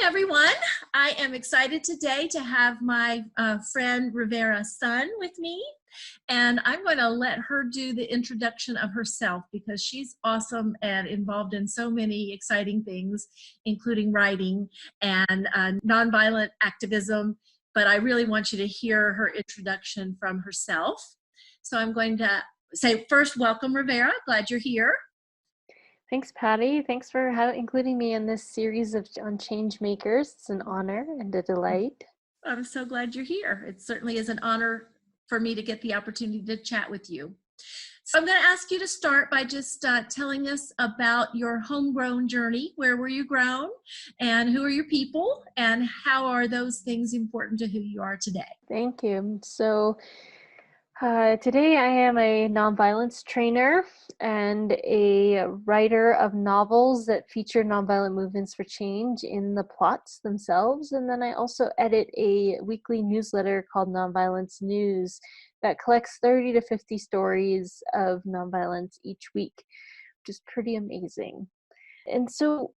everyone. I am excited today to have my friend Rivera Sun with me, and I'm going to let her do the introduction of herself because she's awesome and involved in so many exciting things, including writing and nonviolent activism, but I really want you to hear her introduction from herself. So I'm going to say first, welcome Rivera, glad you're here. Thanks, Patty. Thanks for including me in this series on changemakers. It's an honor and a delight. I'm so glad you're here. It certainly is an honor for me to get the opportunity to chat with you. So I'm going to ask you to start by just telling us about your homegrown journey. Where were you grown, and who are your people, and how are those things important to who you are today? Thank you. So today I am a nonviolence trainer and a writer of novels that feature nonviolent movements for change in the plots themselves. And then I also edit a weekly newsletter called Nonviolence News that collects 30 to 50 stories of nonviolence each week, which is pretty amazing. And so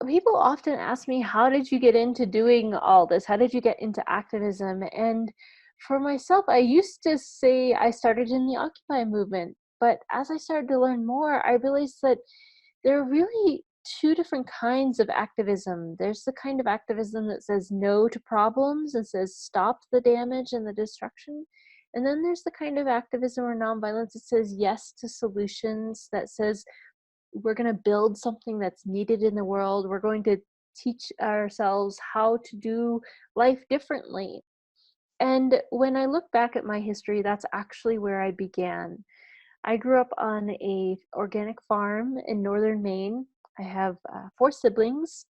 people often ask me, how did you get into doing all this? How did you get into activism? And for myself, I used to say I started in the Occupy movement, but as I started to learn more, I realized that there are really two different kinds of activism. There's the kind of activism that says no to problems and says stop the damage and the destruction. And then there's the kind of activism or nonviolence that says yes to solutions, that says we're going to build something that's needed in the world. We're going to teach ourselves how to do life differently. And when I look back at my history, that's actually where I began. I grew up on a organic farm in northern Maine. I have 4 siblings,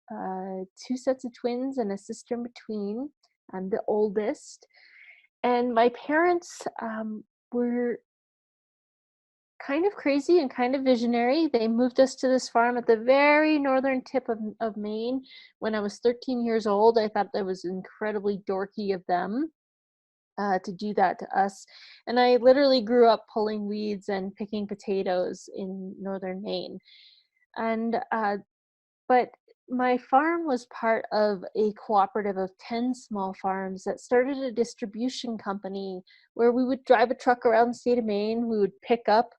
2 sets of twins and a sister in between. I'm the oldest. And my parents were kind of crazy and kind of visionary. They moved us to this farm at the very northern tip of Maine when I was 13 years old. I thought that was incredibly dorky of them to do that to us. And I literally grew up pulling weeds and picking potatoes in northern Maine. And but my farm was part of a cooperative of 10 small farms that started a distribution company where we would drive a truck around the state of Maine. We would pick up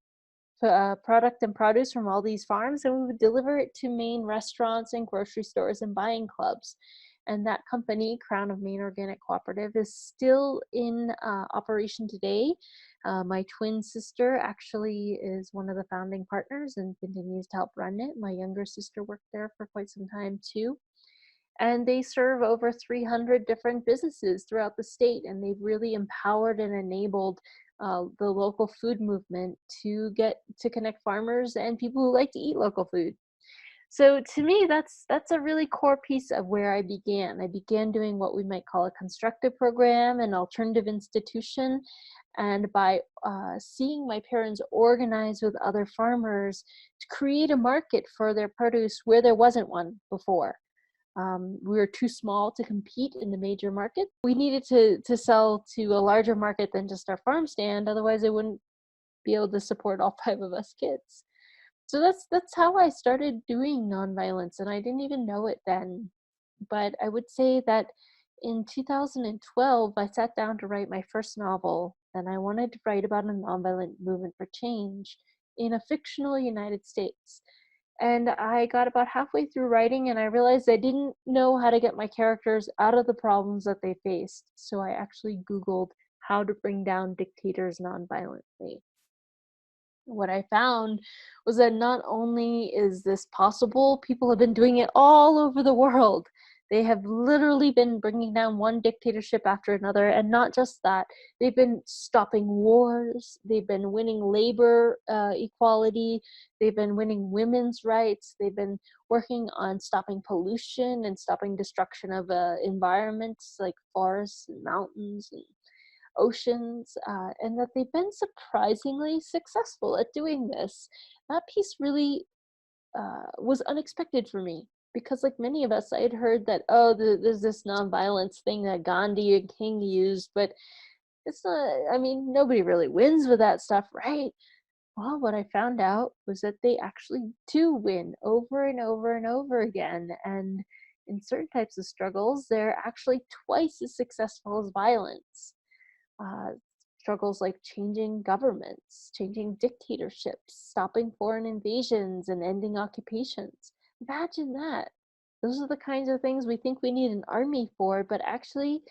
product and produce from all these farms, and we would deliver it to Maine restaurants and grocery stores and buying clubs. And that company, Crown of Maine Organic Cooperative, is still in operation today. My twin sister actually is one of the founding partners and continues to help run it. My younger sister worked there for quite some time too. And they serve over 300 different businesses throughout the state, and they've really empowered and enabled the local food movement to connect farmers and people who like to eat local food. So to me, that's a really core piece of where I began. I began doing what we might call a constructive program, an alternative institution, and by seeing my parents organize with other farmers to create a market for their produce where there wasn't one before. We were too small to compete in the major market. We needed to sell to a larger market than just our farm stand, otherwise I wouldn't be able to support all 5 of us kids. So that's how I started doing nonviolence, and I didn't even know it then. But I would say that in 2012, I sat down to write my first novel, and I wanted to write about a nonviolent movement for change in a fictional United States. And I got about halfway through writing and I realized I didn't know how to get my characters out of the problems that they faced. So I actually Googled how to bring down dictators nonviolently. What I found was that not only is this possible, people have been doing it all over the world. They have literally been bringing down one dictatorship after another, and not just that, they've been stopping wars, they've been winning labor equality, they've been winning women's rights, they've been working on stopping pollution and stopping destruction of environments like forests and mountains and oceans, and that they've been surprisingly successful at doing this. That piece really was unexpected for me because, like many of us, I had heard that, there's this nonviolence thing that Gandhi and King used, but it's not, I mean, nobody really wins with that stuff, right? Well, what I found out was that they actually do win over and over and over again. And in certain types of struggles, they're actually twice as successful as violence. Uh, Struggles like changing governments, changing dictatorships, stopping foreign invasions, and ending occupations. Imagine that. Those are the kinds of things we think we need an army for, but actually,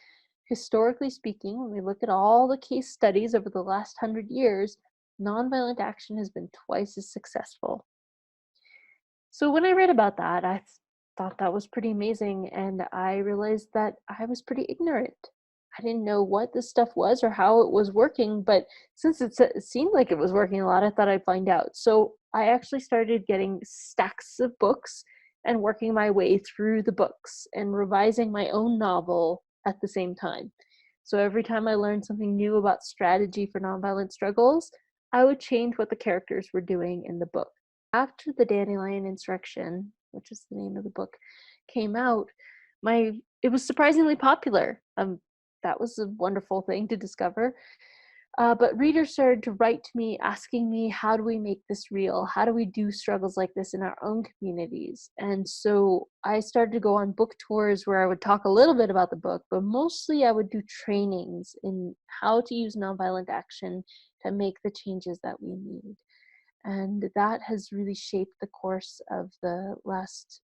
historically speaking, when we look at all the case studies over the last 100 years, nonviolent action has been twice as successful. So when I read about that, thought that was pretty amazing, and I realized that I was pretty ignorant. I didn't know what this stuff was or how it was working, but since it seemed like it was working a lot, I thought I'd find out. So I actually started getting stacks of books and working my way through the books and revising my own novel at the same time. So every time I learned something new about strategy for nonviolent struggles, I would change what the characters were doing in the book. After the Dandelion Insurrection, which is the name of the book, came out, it was surprisingly popular. That was a wonderful thing to discover. But readers started to write to me asking me, how do we make this real? How do we do struggles like this in our own communities? And so I started to go on book tours where I would talk a little bit about the book, but mostly I would do trainings in how to use nonviolent action to make the changes that we need. And that has really shaped the course of the last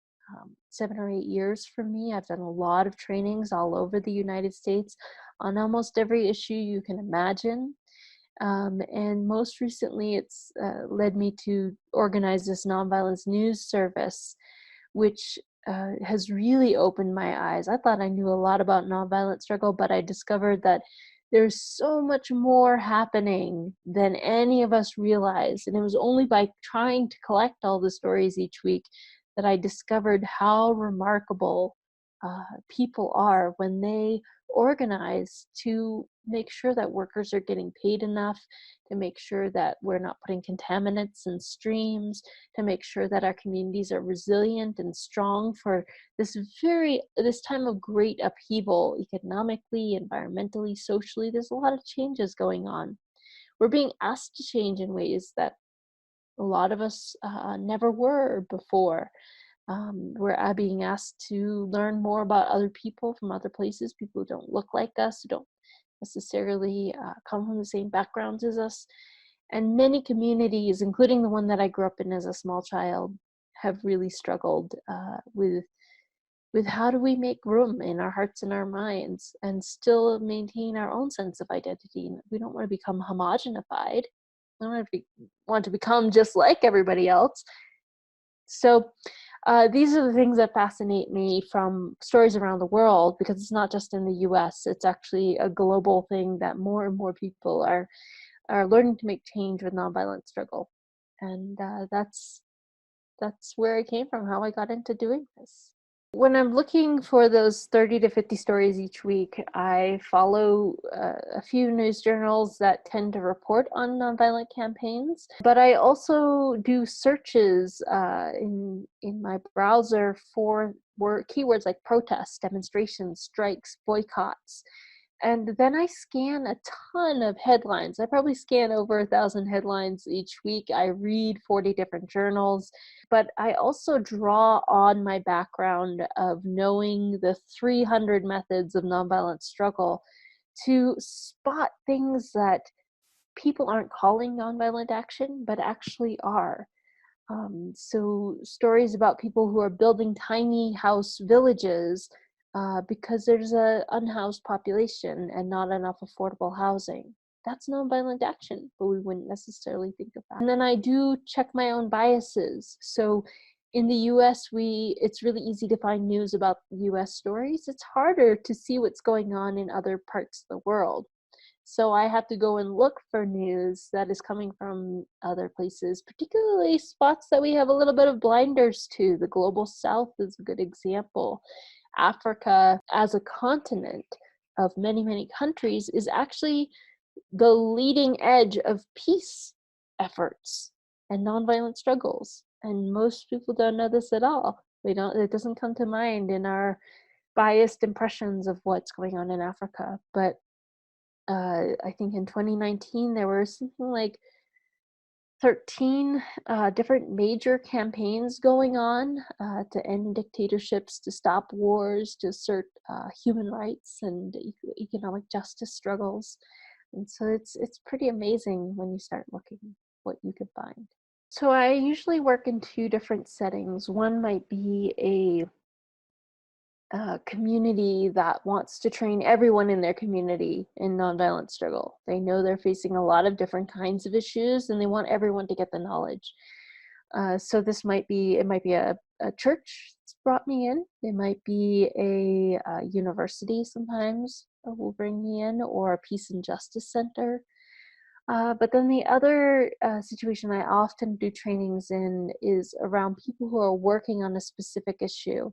7 or 8 years for me. I've done a lot of trainings all over the United States on almost every issue you can imagine. And most recently, it's led me to organize this nonviolence news service, which has really opened my eyes. I thought I knew a lot about nonviolent struggle, but I discovered that there's so much more happening than any of us realize. And it was only by trying to collect all the stories each week that I discovered how remarkable people are when they organize to make sure that workers are getting paid enough, to make sure that we're not putting contaminants in streams, to make sure that our communities are resilient and strong for this time of great upheaval, economically, environmentally, socially. There's a lot of changes going on. We're being asked to change in ways that a lot of us never were before. We're being asked to learn more about other people from other places, people who don't look like us, who don't necessarily come from the same backgrounds as us. And many communities, including the one that I grew up in as a small child, have really struggled with how do we make room in our hearts and our minds and still maintain our own sense of identity. We don't want to become homogenified. We don't want to become just like everybody else. So these are the things that fascinate me from stories around the world, because it's not just in the US, it's actually a global thing that more and more people are learning to make change with nonviolent struggle. And that's where I came from, how I got into doing this. When I'm looking for those 30 to 50 stories each week, I follow a few news journals that tend to report on nonviolent campaigns, but I also do searches in my browser for keywords like protests, demonstrations, strikes, boycotts. And then I scan a ton of headlines. I probably scan over 1,000 headlines each week. I read 40 different journals, but I also draw on my background of knowing the 300 methods of nonviolent struggle to spot things that people aren't calling nonviolent action, but actually are. So stories about people who are building tiny house villages because there's a unhoused population and not enough affordable housing. That's nonviolent action, but we wouldn't necessarily think of that. And then I do check my own biases. So in the US, it's really easy to find news about US stories. It's harder to see what's going on in other parts of the world. So I have to go and look for news that is coming from other places, particularly spots that we have a little bit of blinders to. The global south is a good example. Africa as a continent of many, many countries is actually the leading edge of peace efforts and nonviolent struggles. And most people don't know this at all. It doesn't come to mind in our biased impressions of what's going on in Africa. But I think in 2019, there were something like 13 different major campaigns going on to end dictatorships, to stop wars, to assert human rights and economic justice struggles. And so it's pretty amazing when you start looking what you can find. So I usually work in two different settings. One might be a community that wants to train everyone in their community in nonviolent struggle. They know they're facing a lot of different kinds of issues, and they want everyone to get the knowledge. So this might be, it might be a church that's brought me in. It might be a university sometimes will bring me in, or a peace and justice center. But then the other situation I often do trainings in is around people who are working on a specific issue.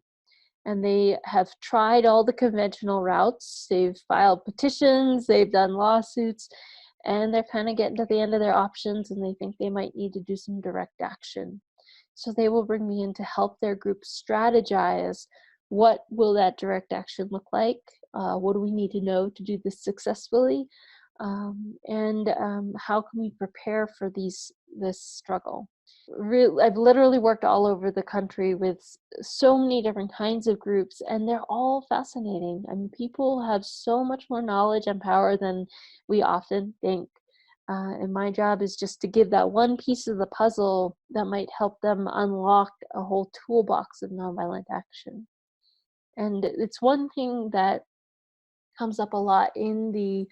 And they have tried all the conventional routes. They've filed petitions, they've done lawsuits, and they're kind of getting to the end of their options, and they think they might need to do some direct action. So they will bring me in to help their group strategize, what will that direct action look like? What do we need to know to do this successfully? And how can we prepare for this struggle? I've literally worked all over the country with so many different kinds of groups, and they're all fascinating. I mean, people have so much more knowledge and power than we often think. And my job is just to give that one piece of the puzzle that might help them unlock a whole toolbox of nonviolent action. And it's one thing that comes up a lot in the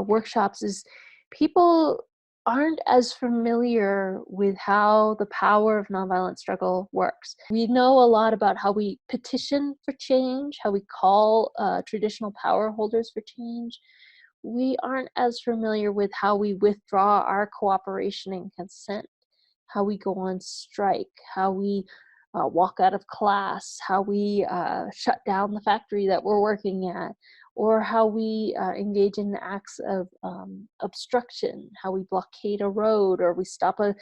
workshops is people aren't as familiar with how the power of nonviolent struggle works. We know a lot about how we petition for change, how we call traditional power holders for change. We aren't as familiar with how we withdraw our cooperation and consent, how we go on strike, how we walk out of class, how we shut down the factory that we're working at, or how we engage in acts of obstruction, how we blockade a road, or we stop a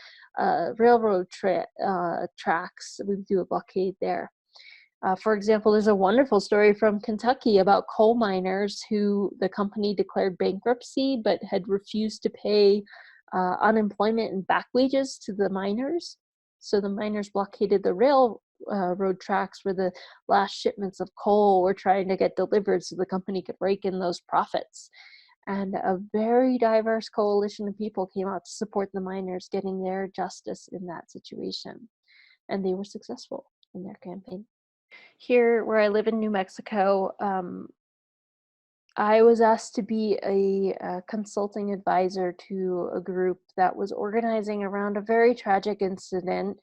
railroad tracks, we do a blockade there. For example, there's a wonderful story from Kentucky about coal miners who the company declared bankruptcy but had refused to pay unemployment and back wages to the miners. So the miners blockaded the railroad tracks where the last shipments of coal were trying to get delivered so the company could rake in those profits. And a very diverse coalition of people came out to support the miners getting their justice in that situation. And they were successful in their campaign. Here, where I live in New Mexico, I was asked to be a consulting advisor to a group that was organizing around a very tragic incident,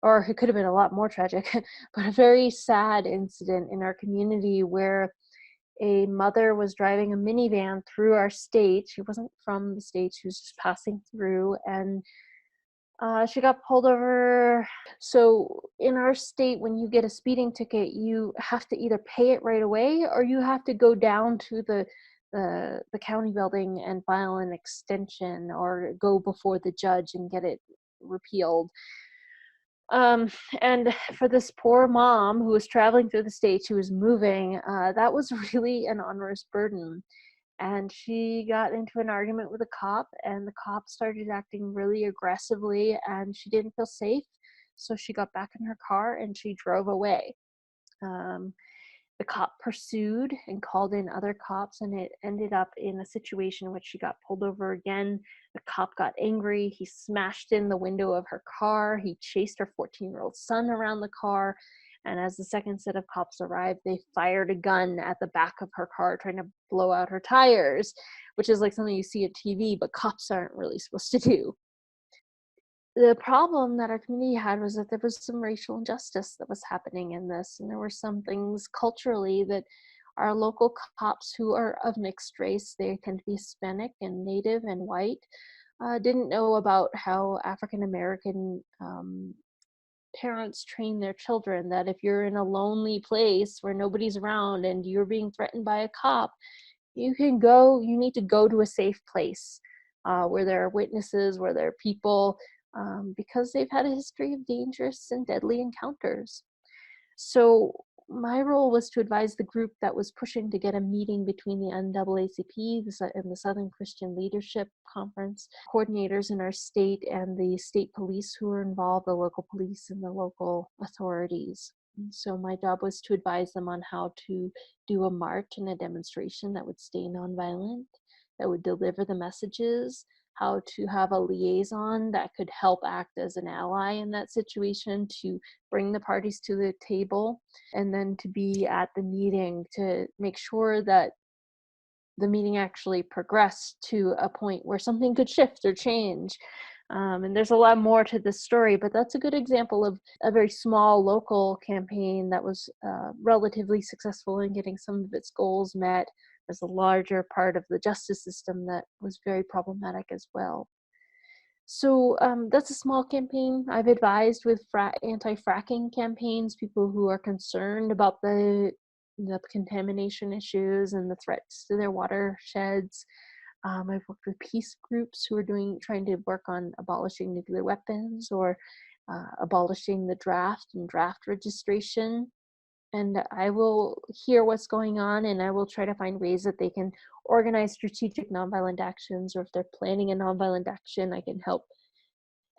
or it could have been a lot more tragic, but a very sad incident in our community where a mother was driving a minivan through our state. She wasn't from the state, she was just passing through, and she got pulled over. So in our state, when you get a speeding ticket, you have to either pay it right away, or you have to go down to the county building and file an extension, or go before the judge and get it repealed. Um, and for this poor mom who was traveling through the state, she was moving, that was really an onerous burden. And she got into an argument with a cop, and the cop started acting really aggressively, and she didn't feel safe. So she got back in her car and she drove away. Um, the cop pursued and called in other cops, and it ended up in a situation in which she got pulled over again. The cop got angry. He smashed in the window of her car. He chased her 14-year-old son around the car. And as the second set of cops arrived, they fired a gun at the back of her car, trying to blow out her tires, which is like something you see on TV, but cops aren't really supposed to do. The problem that our community had was that there was some racial injustice that was happening in this, and there were some things culturally that our local cops, who are of mixed race, they tend to be Hispanic and Native and white, didn't know about how African American parents train their children, that if you're in a lonely place where nobody's around and you're being threatened by a cop, you need to go to a safe place where there are witnesses, where there are people, because they've had a history of dangerous and deadly encounters. So my role was to advise the group that was pushing to get a meeting between the NAACP and the Southern Christian Leadership Conference coordinators in our state and the state police who were involved, the local police and the local authorities. And so my job was to advise them on how to do a march and a demonstration that would stay nonviolent, that would deliver the messages, how to have a liaison that could help act as an ally in that situation to bring the parties to the table, and then to be at the meeting to make sure that the meeting actually progressed to a point where something could shift or change. And there's a lot more to this story, but that's a good example of a very small local campaign that was relatively successful in getting some of its goals met. There's a larger part of the justice system that was very problematic as well. So that's a small campaign. I've advised with anti-fracking campaigns, people who are concerned about the contamination issues and the threats to their watersheds. I've worked with peace groups who are trying to work on abolishing nuclear weapons or abolishing the draft and draft registration. And I will hear what's going on, and I will try to find ways that they can organize strategic nonviolent actions, or if they're planning a nonviolent action, I can help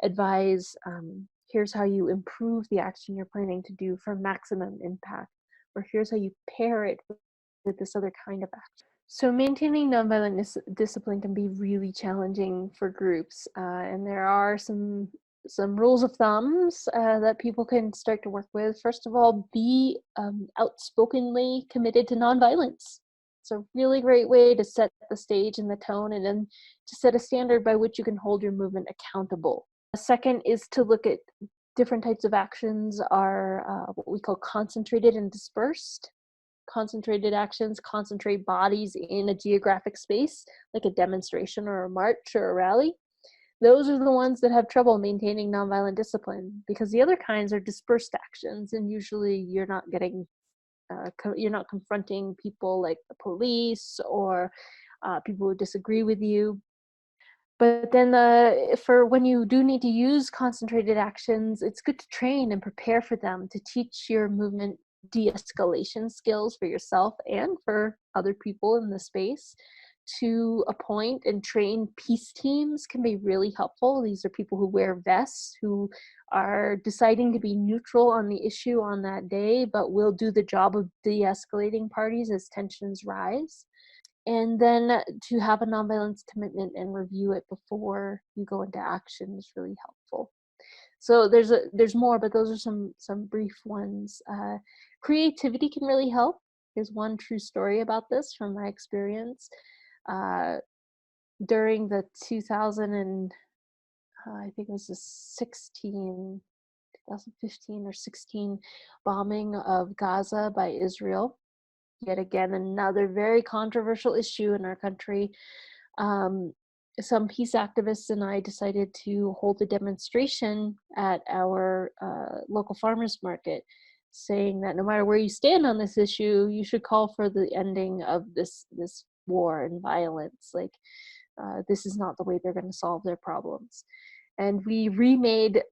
advise, here's how you improve the action you're planning to do for maximum impact, or here's how you pair it with this other kind of action. So maintaining nonviolent discipline can be really challenging for groups, and there are some rules of thumbs that people can start to work with. First of all, be outspokenly committed to nonviolence. It's a really great way to set the stage and the tone, and then to set a standard by which you can hold your movement accountable. Second is to look at different types of actions are what we call concentrated and dispersed. Concentrated actions concentrate bodies in a geographic space, like a demonstration or a march or a rally. Those are the ones that have trouble maintaining nonviolent discipline, because the other kinds are dispersed actions, and usually you're not confronting people like the police or people who disagree with you. But then for when you do need to use concentrated actions, it's good to train and prepare for them, to teach your movement de-escalation skills for yourself and for other people in the space. To appoint and train peace teams can be really helpful. These are people who wear vests, who are deciding to be neutral on the issue on that day, but will do the job of de-escalating parties as tensions rise. And then to have a nonviolence commitment and review it before you go into action is really helpful. So there's more, but those are some brief ones. Creativity can really help. Here's one true story about this from my experience. During the 2000 and I think it was the 2015 or 16 bombing of Gaza by Israel, yet again another very controversial issue in our country, some peace activists and I decided to hold a demonstration at our local farmers market, saying that no matter where you stand on this issue, you should call for the ending of this war and violence. Like, this is not the way they're going to solve their problems. And we remade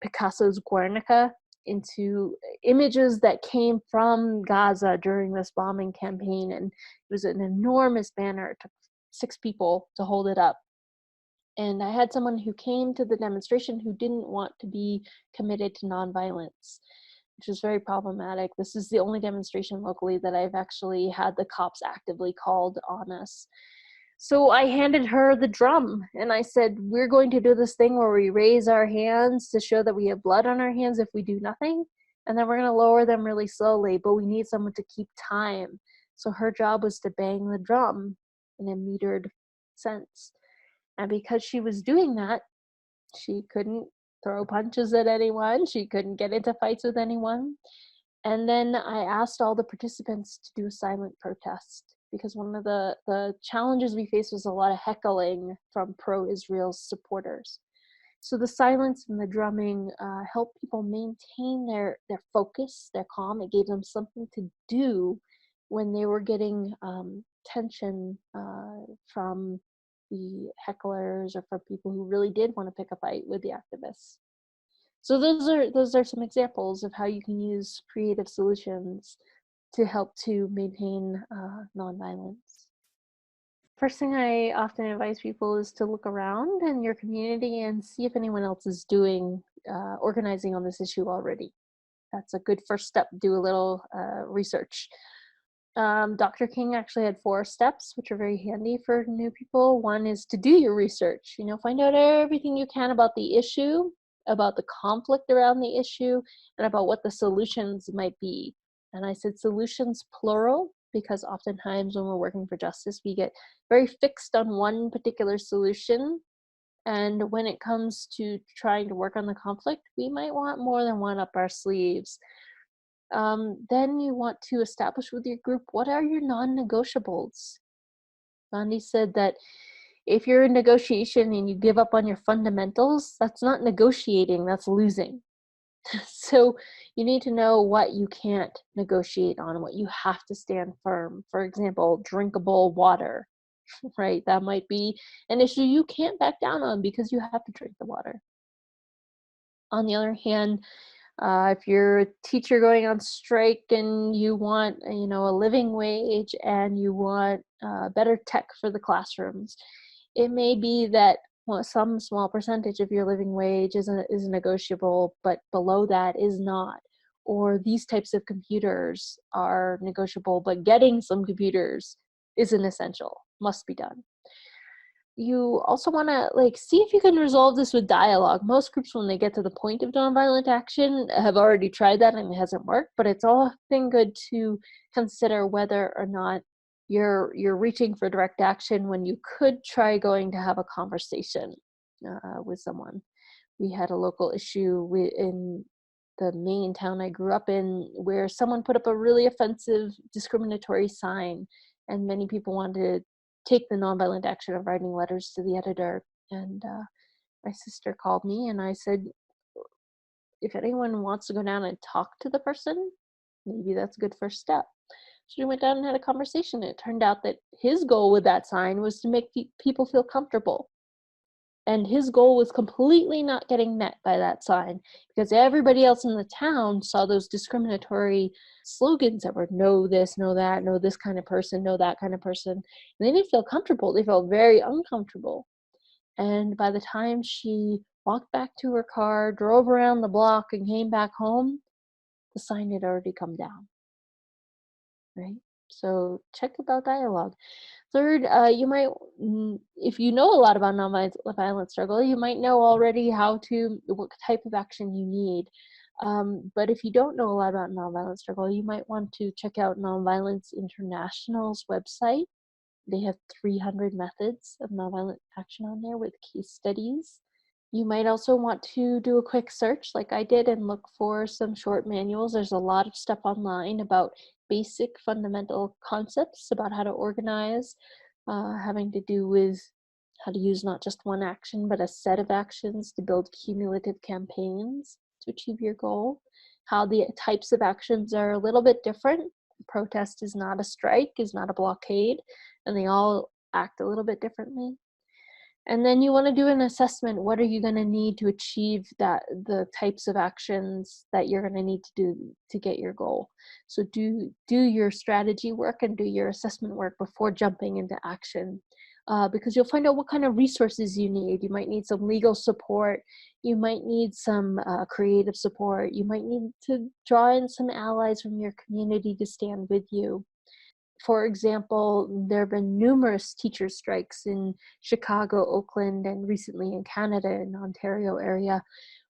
Picasso's Guernica into images that came from Gaza during this bombing campaign, and it was an enormous banner. It took 6 people to hold it up. And I had someone who came to the demonstration who didn't want to be committed to nonviolence, which was very problematic. This is the only demonstration locally that I've actually had the cops actively called on us. So I handed her the drum and I said, we're going to do this thing where we raise our hands to show that we have blood on our hands if we do nothing. And then we're going to lower them really slowly, but we need someone to keep time. So her job was to bang the drum in a metered sense. And because she was doing that, she couldn't throw punches at anyone. She couldn't get into fights with anyone. And then I asked all the participants to do a silent protest, because one of the challenges we faced was a lot of heckling from pro-Israel supporters. So the silence and the drumming helped people maintain their focus, their calm. It gave them something to do when they were getting tension from the hecklers or from people who really did want to pick a fight with the activists. So those are some examples of how you can use creative solutions to help to maintain nonviolence. First thing I often advise people is to look around in your community and see if anyone else is doing organizing on this issue already. That's a good first step. Do a little research. Dr. King actually had 4 steps, which are very handy for new people. One is to do your research. Find out everything you can about the issue, about the conflict around the issue, and about what the solutions might be. And I said solutions plural because oftentimes when we're working for justice, we get very fixed on one particular solution. And when it comes to trying to work on the conflict, we might want more than one up our sleeves. Then you want to establish with your group, what are your non-negotiables? Gandhi said that if you're in negotiation and you give up on your fundamentals, that's not negotiating, that's losing. So you need to know what you can't negotiate on, what you have to stand firm. For example, drinkable water, right? That might be an issue you can't back down on because you have to drink the water. On the other hand, if you're a teacher going on strike and you want, a living wage and you want better tech for the classrooms, it may be that some small percentage of your living wage is negotiable, but below that is not. Or these types of computers are negotiable, but getting some computers isn't essential, must be done. You also want to see if you can resolve this with dialogue. Most groups, when they get to the point of nonviolent action, have already tried that and it hasn't worked, but it's often good to consider whether or not you're reaching for direct action when you could try going to have a conversation with someone. We had a local issue in the main town I grew up in where someone put up a really offensive, discriminatory sign, and many people wanted to take the nonviolent action of writing letters to the editor. And my sister called me and I said, if anyone wants to go down and talk to the person, maybe that's a good first step. So we went down and had a conversation. It turned out that his goal with that sign was to make people feel comfortable. And his goal was completely not getting met by that sign because everybody else in the town saw those discriminatory slogans that were no this, no that, no this kind of person, no that kind of person. And they didn't feel comfortable. They felt very uncomfortable. And by the time she walked back to her car, drove around the block, and came back home, the sign had already come down. Right? So check about dialogue. Third, you might, if you know a lot about nonviolent struggle, you might know already what type of action you need. But if you don't know a lot about nonviolent struggle, you might want to check out Nonviolence International's website. They have 300 methods of nonviolent action on there with case studies. You might also want to do a quick search like I did and look for some short manuals. There's a lot of stuff online about basic fundamental concepts about how to organize, having to do with how to use not just one action, but a set of actions to build cumulative campaigns to achieve your goal. How the types of actions are a little bit different. Protest is not a strike, is not a blockade, and they all act a little bit differently. And then you want to do an assessment. What are you going to need to achieve the types of actions that you're going to need to do to get your goal? So do your strategy work and do your assessment work before jumping into action, because you'll find out what kind of resources you need. You might need some legal support. You might need some creative support. You might need to draw in some allies from your community to stand with you. For example, there have been numerous teacher strikes in Chicago, Oakland, and recently in Canada, in the Ontario area,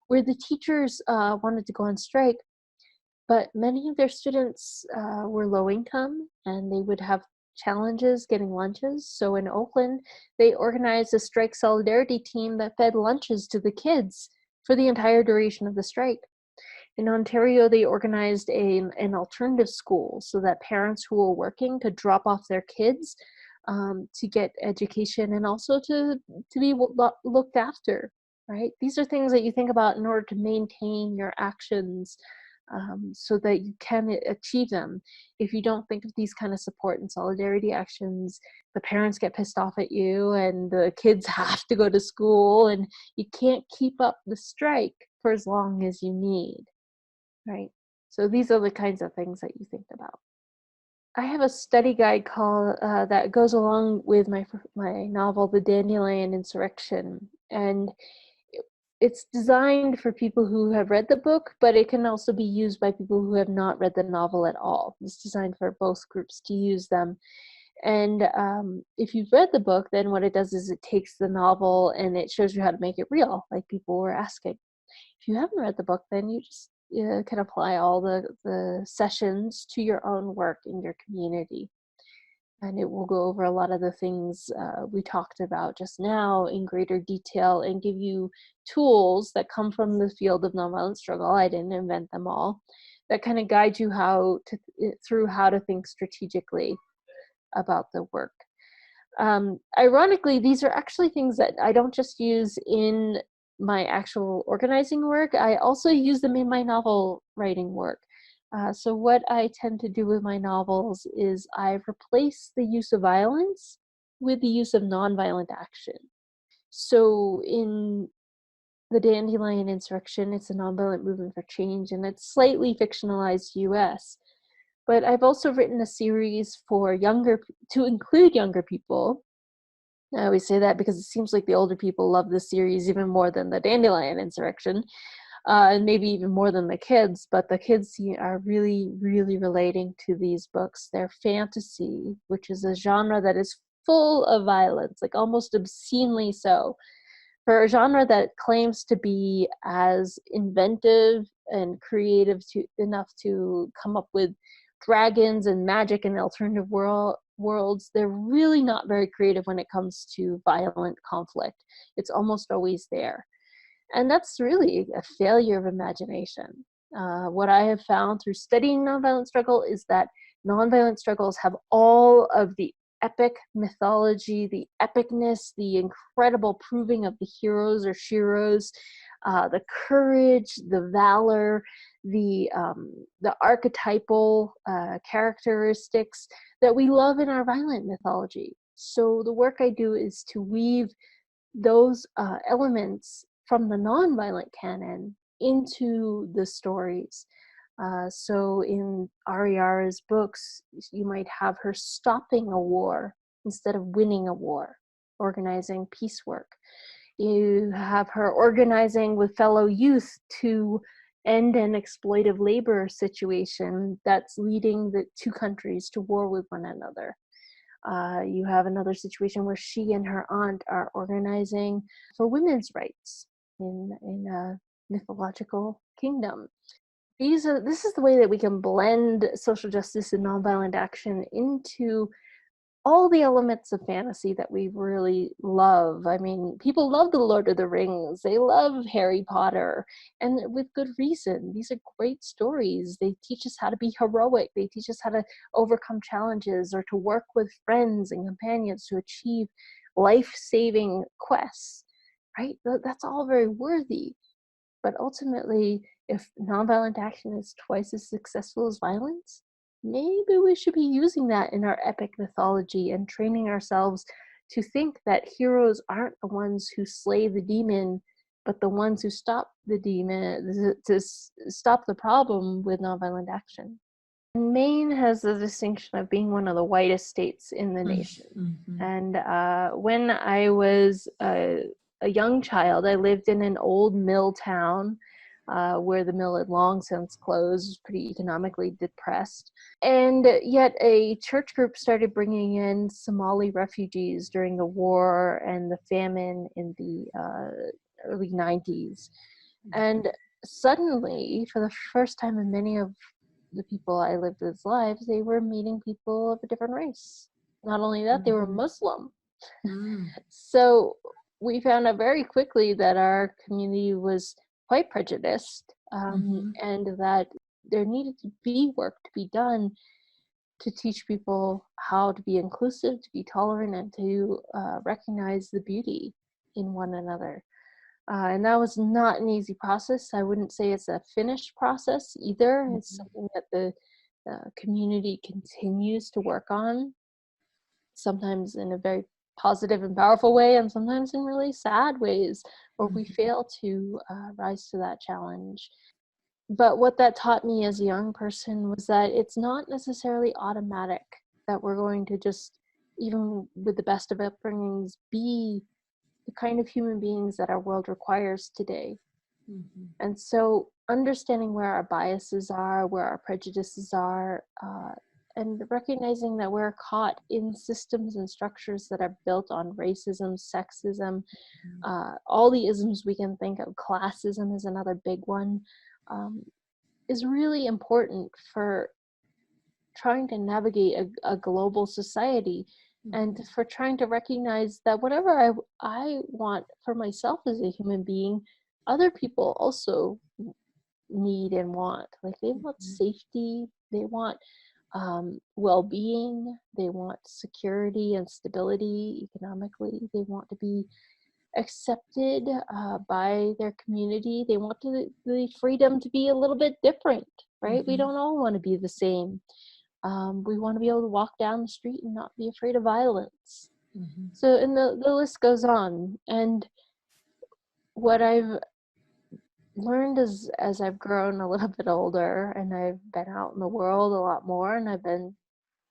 where the teachers wanted to go on strike, but many of their students were low income and they would have challenges getting lunches. So in Oakland, they organized a strike solidarity team that fed lunches to the kids for the entire duration of the strike. In Ontario, they organized an alternative school so that parents who were working could drop off their kids to get education and also to be looked after, right? These are things that you think about in order to maintain your actions so that you can achieve them. If you don't think of these kind of support and solidarity actions, the parents get pissed off at you and the kids have to go to school and you can't keep up the strike for as long as you need, right? So these are the kinds of things that you think about. I have a study guide called that goes along with my novel, The Dandelion Insurrection, and it's designed for people who have read the book, but it can also be used by people who have not read the novel at all. It's designed for both groups to use them. And if you've read the book, then what it does is it takes the novel and it shows you how to make it real, like people were asking. If you haven't read the book, then you just can apply all the sessions to your own work in your community. And it will go over a lot of the things we talked about just now in greater detail and give you tools that come from the field of nonviolent struggle. I didn't invent them all. That kind of guide you through how to think strategically about the work. Ironically, these are actually things that I don't just use in my actual organizing work. I also use them in my novel writing work. So what I tend to do with my novels is I replace the use of violence with the use of nonviolent action. So in The Dandelion Insurrection, it's a nonviolent movement for change, and it's slightly fictionalized US. But I've also written a series to include younger people. I always say that because it seems like the older people love this series even more than The Dandelion Insurrection, and maybe even more than the kids, but the kids are really, really relating to these books. They're fantasy, which is a genre that is full of violence, like almost obscenely so. For a genre that claims to be as inventive and creative enough to come up with dragons and magic and alternative worlds, they're really not very creative when it comes to violent conflict. It's almost always there. And that's really a failure of imagination. What I have found through studying nonviolent struggle is that nonviolent struggles have all of the epic mythology, the epicness, the incredible proving of the heroes or sheroes, the courage, the valor, the archetypal characteristics that we love in our violent mythology. So the work I do is to weave those elements from the nonviolent canon into the stories. So in Ariara's books, you might have her stopping a war instead of winning a war, organizing peace work. You have her organizing with fellow youth to end an exploitive labor situation that's leading the two countries to war with one another. You have another situation where she and her aunt are organizing for women's rights in a mythological kingdom. This is the way that we can blend social justice and nonviolent action into all the elements of fantasy that we really love. I mean, people love The Lord of the Rings. They love Harry Potter, and with good reason. These are great stories. They teach us how to be heroic. They teach us how to overcome challenges or to work with friends and companions to achieve life-saving quests, right? That's all very worthy. But ultimately, if nonviolent action is twice as successful as violence, maybe we should be using that in our epic mythology and training ourselves to think that heroes aren't the ones who slay the demon, but the ones who stop the demon, to stop the problem with nonviolent action. And Maine has the distinction of being one of the whitest states in the nation. Mm-hmm. And when I was a young child, I lived in an old mill town where the mill had long since closed, pretty economically depressed. And yet a church group started bringing in Somali refugees during the war and the famine in the early 90s. And suddenly, for the first time in many of the people I lived with lives, they were meeting people of a different race. Not only that, they were Muslim. So we found out very quickly that our community was quite prejudiced, and that there needed to be work to be done to teach people how to be inclusive, to be tolerant, and to recognize the beauty in one another. And that was not an easy process. I wouldn't say it's a finished process either. It's something that the community continues to work on, sometimes in a very positive and powerful way, and sometimes in really sad ways where we Mhm. fail to rise to that challenge. But what that taught me as a young person was that it's not necessarily automatic that we're going to just, even with the best of upbringings, be the kind of human beings that our world requires today. Mhm. And so understanding where our biases are, where our prejudices are, and recognizing that we're caught in systems and structures that are built on racism, sexism, all the isms we can think of, classism is another big one, um, is really important for trying to navigate a global society, and Mhm. for trying to recognize that whatever I want for myself as a human being, other people also need and want. Like, they want Mhm. safety, they want well-being, they want security and stability economically, they want to be accepted by their community, they want the freedom to be a little bit different, right? We Mhm. don't all want to be the same. We want to be able to walk down the street and not be afraid of violence. Mhm. So, and the list goes on. And what I've learned as I've grown a little bit older and I've been out in the world a lot more and I've been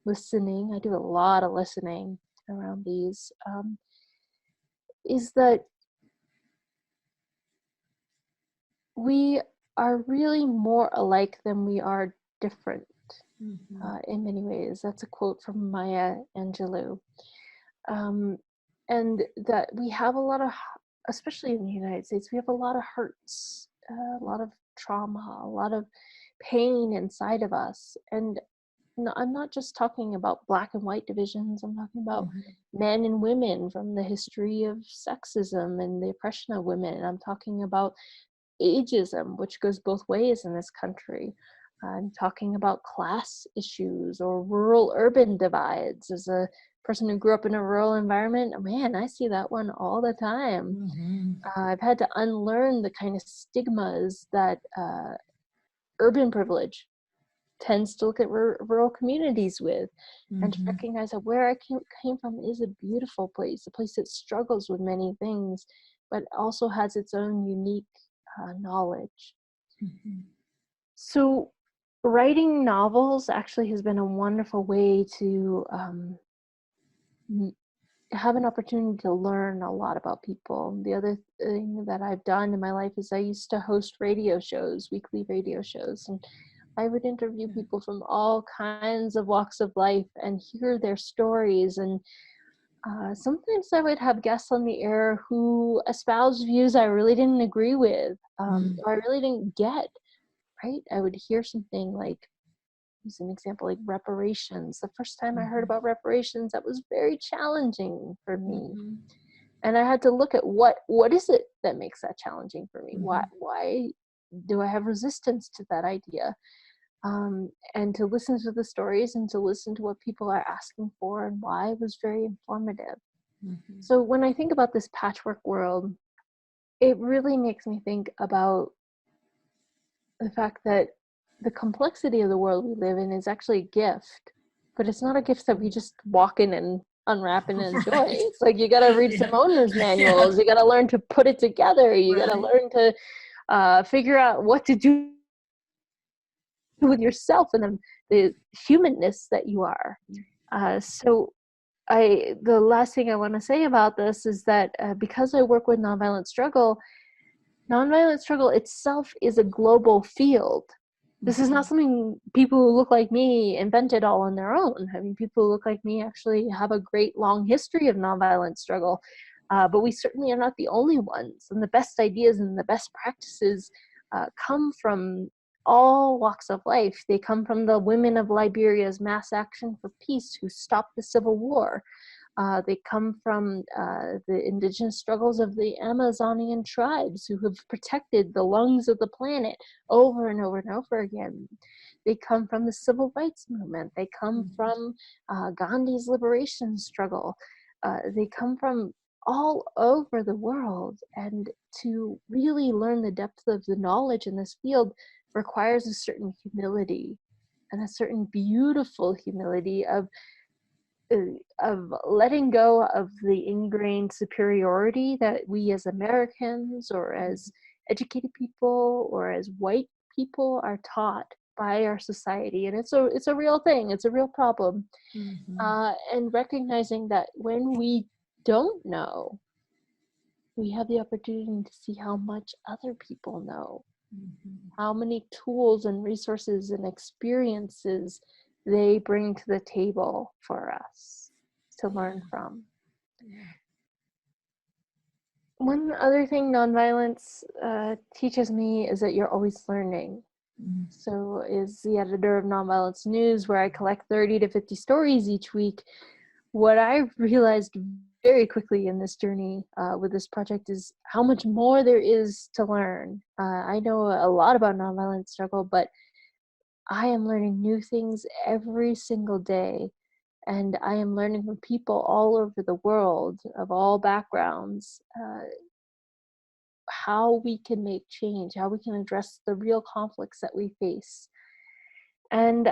listening, I do a lot of listening around these, is that we are really more alike than we are different, Mhm. in many ways. That's a quote from Maya Angelou. Um, and that we have a lot of, especially in the United States, we have a lot of hurts, a lot of trauma, a lot of pain inside of us. And no, I'm not just talking about black and white divisions. I'm talking about Mhm. men and women from the history of sexism and the oppression of women. I'm talking about ageism, which goes both ways in this country. I'm talking about class issues or rural urban divides. As a person who grew up in a rural environment, man, I see that one all the time. Mhm. I've had to unlearn the kind of stigmas that urban privilege tends to look at rural communities with, and to Mhm. recognize that where I came from is a beautiful place, a place that struggles with many things, but also has its own unique knowledge. Mhm. So, writing novels actually has been a wonderful way to m- have an opportunity to learn a lot about people. The other thing that I've done in my life is I used to host radio shows, weekly radio shows, and I would interview Yeah. people from all kinds of walks of life and hear their stories. And sometimes I would have guests on the air who espoused views I really didn't agree with, Mhm. or I really didn't get, right? I would hear something like, use an example like reparations. The first time I heard Mhm. about reparations, that was very challenging for me. Mhm. And I had to look at what is it that makes that challenging for me? Why Mhm. why do I have resistance to that idea? And to listen to the stories and to listen to what people are asking for and why was very informative. Mhm. So when I think about this patchwork world, it really makes me think about the fact that the complexity of the world we live in is actually a gift, but it's not a gift that we just walk in and unwrap and enjoy. Right. It's like you got to read Yeah. some owner's Yeah. manuals, you got to learn to put it together, you got to Right. learn to figure out what to do with yourself and the humanness that you are. So the last thing I want to say about this is that because I work with nonviolent struggle itself is a global field. This is not Mhm. something people who look like me invented all on their own. I mean, people who look like me actually have a great long history of nonviolent struggle, but we certainly are not the only ones. And the best ideas and the best practices come from all walks of life. They come from the women of Liberia's mass action for peace who stopped the civil war. They come from the indigenous struggles of the Amazonian tribes who have protected the lungs of the planet over and over and over again. They come from the civil rights movement. They come Mhm. from Gandhi's liberation struggle. They come from all over the world. And to really learn the depth of the knowledge in this field requires a certain humility and a certain beautiful humility of of letting go of the ingrained superiority that we as Americans or as educated people or as white people are taught by our society. And it's a real thing, it's a real problem. Mhm. And recognizing that when we don't know, we have the opportunity to see how much other people know, Mhm. how many tools and resources and experiences they bring to the table for us to learn Yeah. from. Yeah. One other thing nonviolence teaches me is that you're always learning. Mhm. So, as the editor of Nonviolence News, where I collect 30 to 50 stories each week, what I realized very quickly in this journey with this project is how much more there is to learn. I know a lot about nonviolent struggle, but I am learning new things every single day. And I am learning from people all over the world of all backgrounds how we can make change, how we can address the real conflicts that we face. And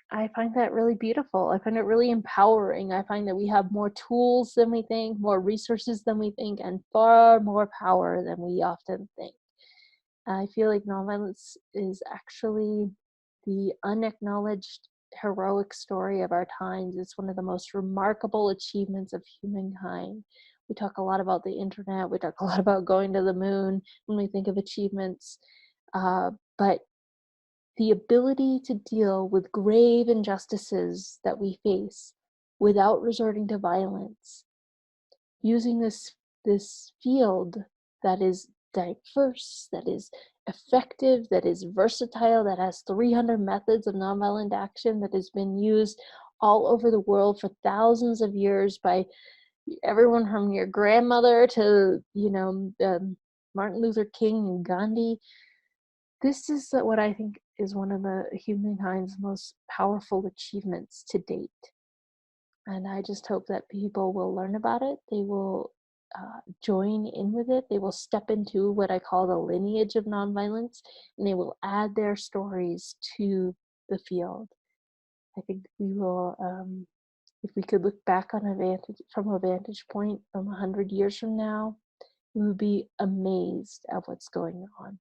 I find that really beautiful. I find it really empowering. I find that we have more tools than we think, more resources than we think, and far more power than we often think. I feel like nonviolence is actually the unacknowledged heroic story of our times. It's one of the most remarkable achievements of humankind. We talk a lot about the internet, we talk a lot about going to the moon when we think of achievements, but the ability to deal with grave injustices that we face without resorting to violence, using this field that is diverse, that is effective, that is versatile, that has 300 methods of nonviolent action that has been used all over the world for thousands of years by everyone from your grandmother to Martin Luther King and Gandhi. This is what I think is one of the humankind's most powerful achievements to date. And I just hope that people will learn about it. They will join in with it. They will step into what I call the lineage of nonviolence, and they will add their stories to the field. I think we will, if we could look back on from a vantage point from 100 years from now, we would be amazed at what's going on.